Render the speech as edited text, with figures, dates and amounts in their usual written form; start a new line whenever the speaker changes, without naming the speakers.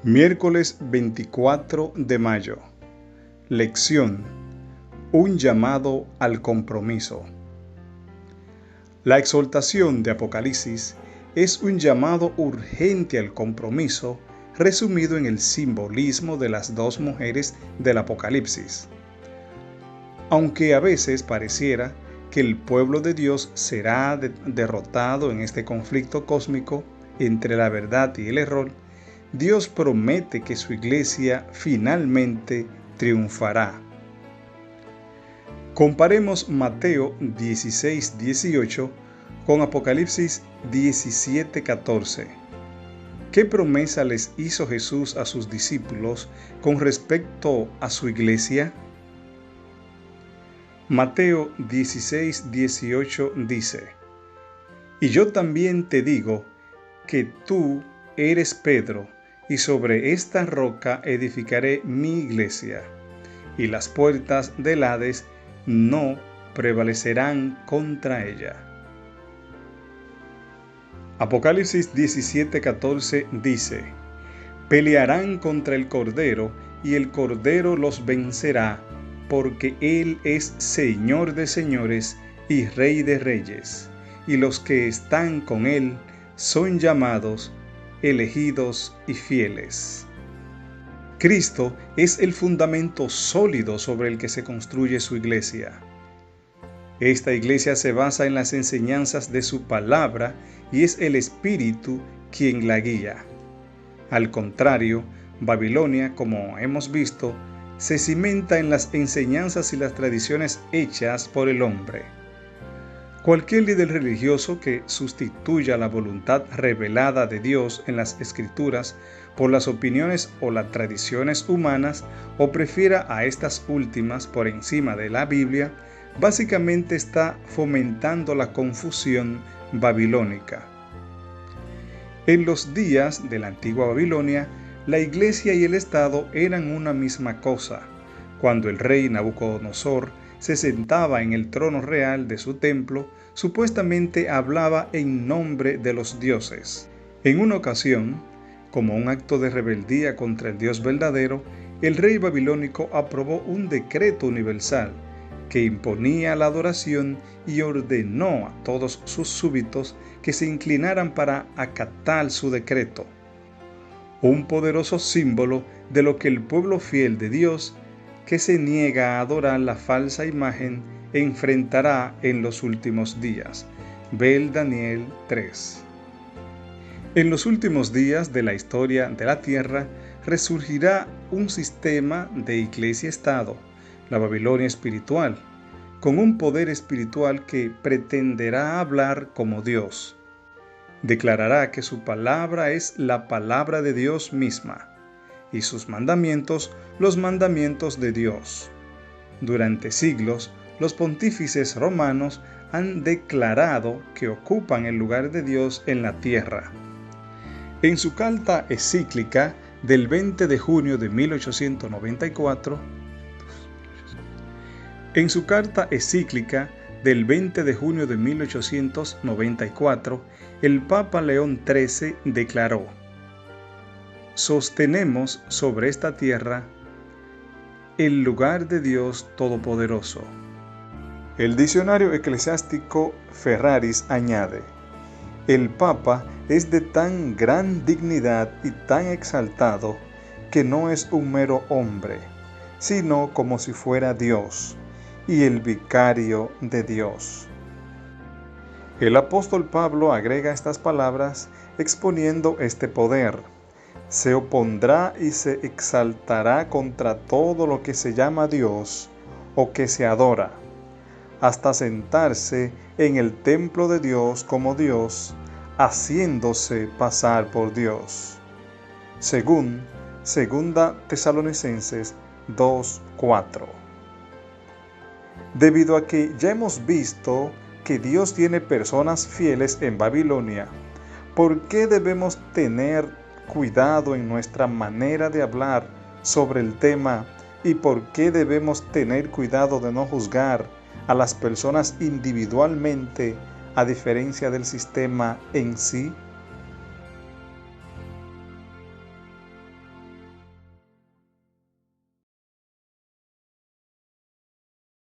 Miércoles 24 de mayo. Lección: un llamado al compromiso. La exhortación de Apocalipsis es un llamado urgente al compromiso, resumido en el simbolismo de las dos mujeres del Apocalipsis. Aunque a veces pareciera que el pueblo de Dios será derrotado en este conflicto cósmico entre la verdad y el error, Dios promete que su iglesia finalmente triunfará. Comparemos Mateo 16:18 con Apocalipsis 17:14. ¿Qué promesa les hizo Jesús a sus discípulos con respecto a su iglesia? Mateo 16:18 dice: Y yo también te digo que tú eres Pedro, y sobre esta roca edificaré mi iglesia, y las puertas del Hades no prevalecerán contra ella. Apocalipsis 17:14 dice: Pelearán contra el Cordero, y el Cordero los vencerá, porque Él es Señor de señores y Rey de reyes, y los que están con Él son llamados, elegidos y fieles. Cristo es el fundamento sólido sobre el que se construye su iglesia. Esta iglesia se basa en las enseñanzas de su palabra y es el Espíritu quien la guía. Al contrario, Babilonia, como hemos visto, se cimenta en las enseñanzas y las tradiciones hechas por el hombre. Cualquier líder religioso que sustituya la voluntad revelada de Dios en las Escrituras por las opiniones o las tradiciones humanas, o prefiera a estas últimas por encima de la Biblia, básicamente está fomentando la confusión babilónica. En los días de la antigua Babilonia, la iglesia y el Estado eran una misma cosa. Cuando el rey Nabucodonosor se sentaba en el trono real de su templo, supuestamente hablaba en nombre de los dioses. En una ocasión, como un acto de rebeldía contra el Dios verdadero, el rey babilónico aprobó un decreto universal que imponía la adoración y ordenó a todos sus súbditos que se inclinaran para acatar su decreto. Un poderoso símbolo de lo que el pueblo fiel de Dios, que se niega a adorar la falsa imagen, enfrentará en los últimos días. Ve el Daniel 3. En los últimos días de la historia de la tierra resurgirá un sistema de iglesia-estado, la Babilonia espiritual, con un poder espiritual que pretenderá hablar como Dios. Declarará que su palabra es la palabra de Dios misma, y sus mandamientos los mandamientos de Dios. Durante siglos, los pontífices romanos han declarado que ocupan el lugar de Dios en la tierra. En su carta encíclica del 20 de junio de 1894, el Papa León XIII declaró: sostenemos sobre esta tierra el lugar de Dios Todopoderoso. El diccionario eclesiástico Ferraris añade: el Papa es de tan gran dignidad y tan exaltado que no es un mero hombre, sino como si fuera Dios y el vicario de Dios. El apóstol Pablo agrega estas palabras exponiendo este poder. Se opondrá y se exaltará contra todo lo que se llama Dios o que se adora, hasta sentarse en el templo de Dios como Dios, haciéndose pasar por Dios. Según 2 Tesalonicenses 2:4. Debido a que ya hemos visto que Dios tiene personas fieles en Babilonia, ¿por qué debemos tener cuidado en nuestra manera de hablar sobre el tema y por qué debemos tener cuidado de no juzgar a las personas individualmente a diferencia del sistema en sí?